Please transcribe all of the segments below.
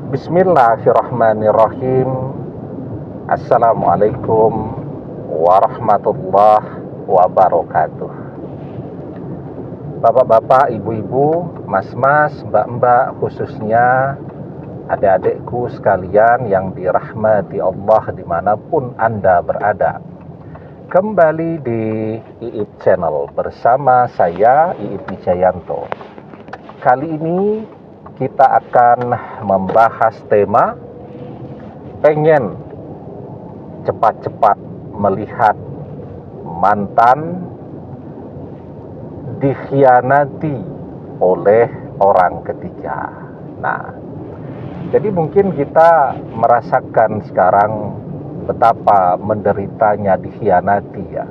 Bismillahirrahmanirrahim. Assalamualaikum warahmatullahi wabarakatuh. Bapak-bapak, ibu-ibu, mas-mas, mbak-mbak, khususnya adik-adikku sekalian yang dirahmati Allah dimanapun Anda berada. Kembali di Iip Channel bersama saya, Iip Wijayanto. Kali ini kita akan membahas tema pengen cepat-cepat melihat mantan dikhianati oleh orang ketiga. Nah, jadi mungkin kita merasakan sekarang betapa menderitanya dikhianati ya.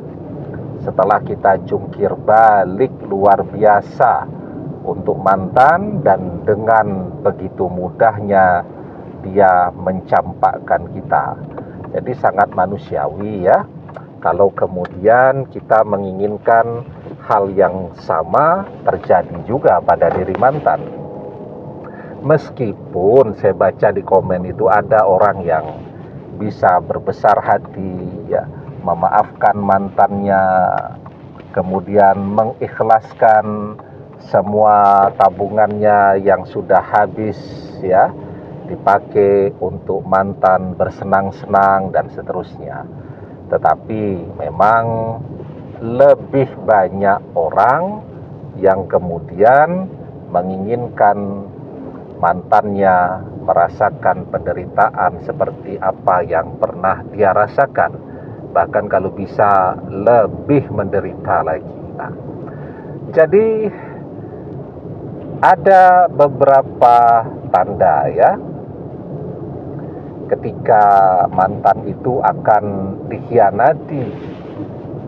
Setelah kita jungkir balik luar biasa untuk mantan, dan dengan begitu mudahnya dia mencampakkan kita. Jadi sangat manusiawi ya, kalau kemudian kita menginginkan hal yang sama terjadi juga pada diri mantan. Meskipun saya baca di komen itu ada orang yang bisa berbesar hati ya, memaafkan mantannya, kemudian mengikhlaskan semua tabungannya yang sudah habis ya, dipakai untuk mantan bersenang-senang dan seterusnya. Tetapi memang lebih banyak orang yang kemudian menginginkan mantannya merasakan penderitaan seperti apa yang pernah dia rasakan, bahkan kalau bisa lebih menderita lagi. Nah, jadi ada beberapa tanda ya ketika mantan itu akan dikhianati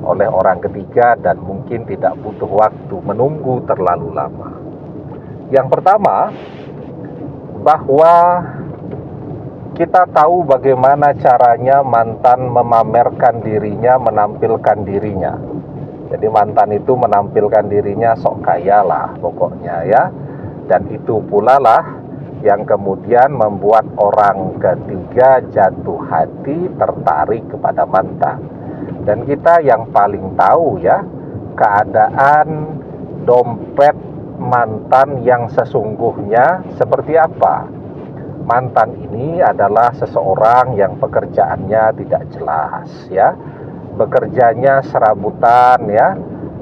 oleh orang ketiga, dan mungkin tidak butuh waktu menunggu terlalu lama. Yang pertama, bahwa kita tahu bagaimana caranya mantan memamerkan dirinya, menampilkan dirinya. Jadi mantan itu menampilkan dirinya sok kaya lah pokoknya ya. Dan itu pula lah yang kemudian membuat orang ketiga jatuh hati, tertarik kepada mantan. Dan kita yang paling tahu ya, keadaan dompet mantan yang sesungguhnya seperti apa. Mantan ini adalah seseorang yang pekerjaannya tidak jelas ya. Bekerjanya serabutan ya,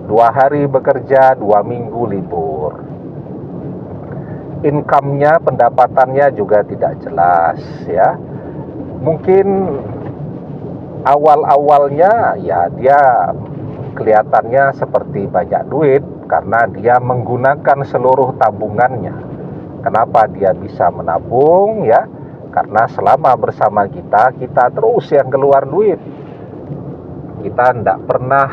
2 hari bekerja, 2 minggu libur. Income-nya, pendapatannya juga tidak jelas ya. Mungkin awal-awalnya ya dia kelihatannya seperti banyak duit karena dia menggunakan seluruh tabungannya. Kenapa dia bisa menabung ya? Karena selama bersama kita terus yang keluar duit. Kita tidak pernah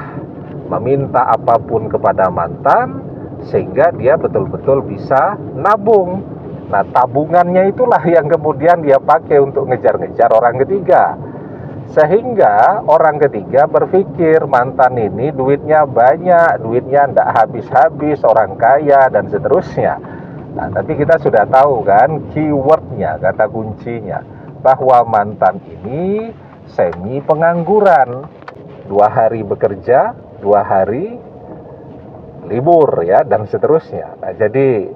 meminta apapun kepada mantan, sehingga dia betul-betul bisa nabung. Nah, tabungannya itulah yang kemudian dia pakai untuk ngejar-ngejar orang ketiga. Sehingga orang ketiga berpikir mantan ini duitnya banyak, duitnya tidak habis-habis, orang kaya dan seterusnya. Nah, tapi kita sudah tahu kan keywordnya, kata kuncinya, bahwa mantan ini semi pengangguran. 2 hari bekerja, 2 hari libur ya, dan seterusnya. Nah, jadi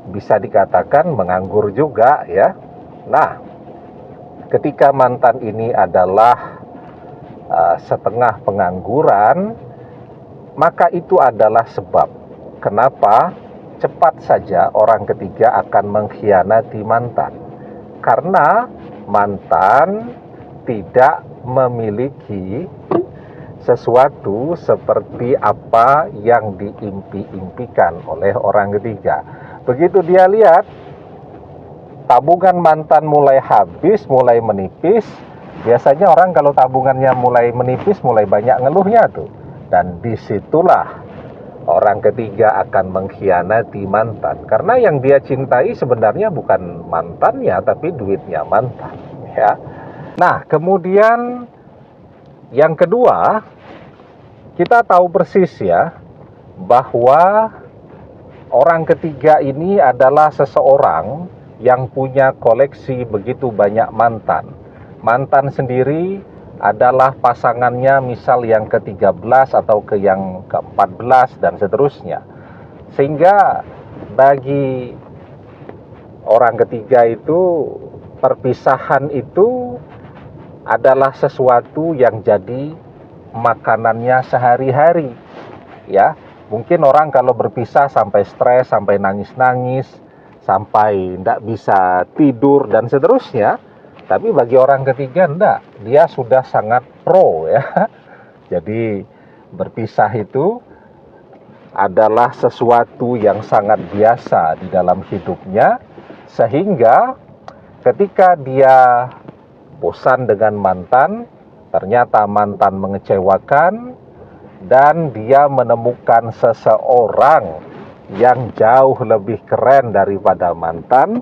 bisa dikatakan menganggur juga ya. Nah, ketika mantan ini adalah setengah pengangguran, maka itu adalah sebab kenapa cepat saja orang ketiga akan mengkhianati mantan. Karena mantan tidak memiliki sesuatu seperti apa yang diimpi-impikan oleh orang ketiga. Begitu dia lihat tabungan mantan mulai habis, mulai menipis, biasanya orang kalau tabungannya mulai menipis, mulai banyak ngeluhnya tuh. Dan disitulah orang ketiga akan mengkhianati mantan. Karena yang dia cintai sebenarnya bukan mantannya, tapi duitnya mantan ya. Nah, kemudian yang kedua, kita tahu persis ya, bahwa orang ketiga ini adalah seseorang yang punya koleksi begitu banyak mantan. Mantan sendiri adalah pasangannya misal yang ke-13 atau yang ke-14 dan seterusnya. Sehingga bagi orang ketiga itu perpisahan itu adalah sesuatu yang jadi makanannya sehari-hari. Ya, mungkin orang kalau berpisah sampai stres, sampai nangis-nangis, sampai tidak bisa tidur dan seterusnya. Tapi bagi orang ketiga enggak, dia sudah sangat pro ya. Jadi berpisah itu adalah sesuatu yang sangat biasa di dalam hidupnya, sehingga ketika dia bosan dengan mantan, ternyata mantan mengecewakan, dan dia menemukan seseorang yang jauh lebih keren daripada mantan,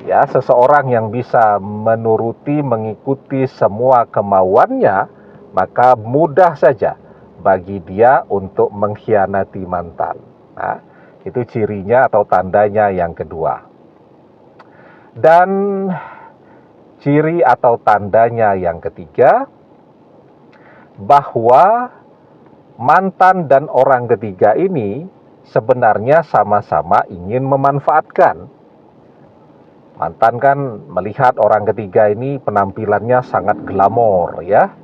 ya, seseorang yang bisa menuruti, mengikuti semua kemauannya, maka mudah saja bagi dia untuk mengkhianati mantan. Nah, itu cirinya atau tandanya yang kedua. Dan ciri atau tandanya yang ketiga, bahwa mantan dan orang ketiga ini sebenarnya sama-sama ingin memanfaatkan. Mantan kan melihat orang ketiga ini penampilannya sangat glamor ya,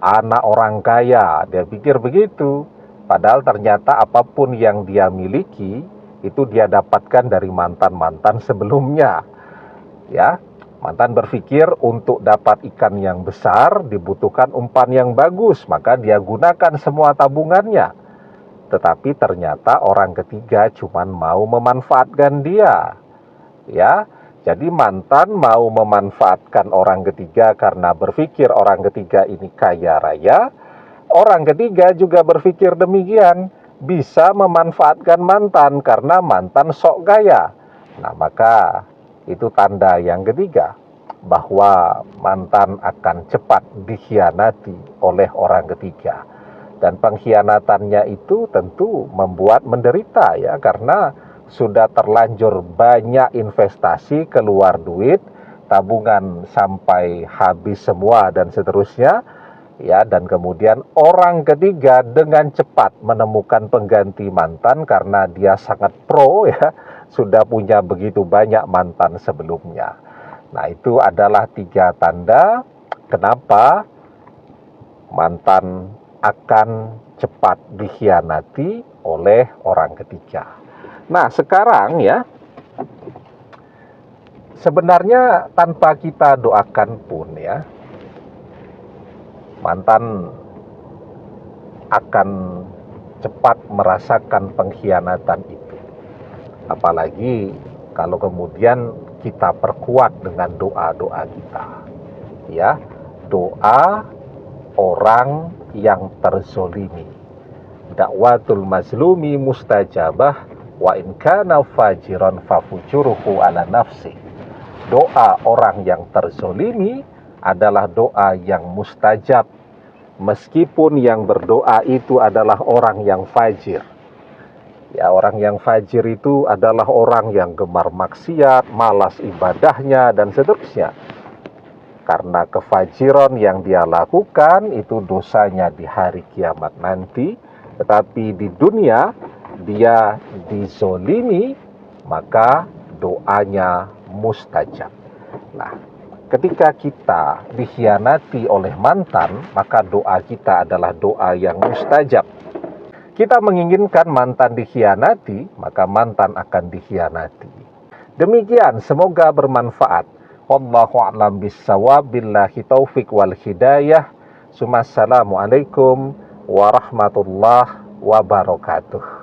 anak orang kaya, dia pikir begitu. Padahal ternyata apapun yang dia miliki itu dia dapatkan dari mantan-mantan sebelumnya. Ya, mantan berpikir untuk dapat ikan yang besar dibutuhkan umpan yang bagus, maka dia gunakan semua tabungannya. Tetapi ternyata orang ketiga cuma mau memanfaatkan dia. Ya, jadi mantan mau memanfaatkan orang ketiga karena berpikir orang ketiga ini kaya raya. Orang ketiga juga berpikir demikian, bisa memanfaatkan mantan karena mantan sok gaya. Nah, maka itu tanda yang ketiga, bahwa mantan akan cepat dikhianati oleh orang ketiga. Dan pengkhianatannya itu tentu membuat menderita ya, karena sudah terlanjur banyak investasi, keluar duit, tabungan sampai habis semua dan seterusnya. Ya, dan kemudian orang ketiga dengan cepat menemukan pengganti mantan karena dia sangat pro ya, sudah punya begitu banyak mantan sebelumnya. Nah, itu adalah 3 tanda kenapa mantan akan cepat dikhianati oleh orang ketiga. Nah, sekarang ya, sebenarnya tanpa kita doakan pun ya, mantan akan cepat merasakan pengkhianatan itu. Apalagi kalau kemudian kita perkuat dengan doa-doa kita. Ya, doa orang yang terzolimi. Dakwatul mazlumi mustajabah wa in kana fajiran fafujuruhu ala nafsi. Doa orang yang terzolimi adalah doa yang mustajab, meskipun yang berdoa itu adalah orang yang fajir. Ya, orang yang fajir itu adalah orang yang gemar maksiat, malas ibadahnya dan seterusnya. Karena kefajiran yang dia lakukan itu dosanya di hari kiamat nanti, tetapi di dunia dia dizolimi, maka doanya mustajab. Nah, ketika kita dikhianati oleh mantan, maka doa kita adalah doa yang mustajab. Kita menginginkan mantan dikhianati, maka mantan akan dikhianati. Demikian, semoga bermanfaat. Wallahu a'lam bissawab, billahi taufik wal hidayah. Assalamualaikum warahmatullahi wabarakatuh.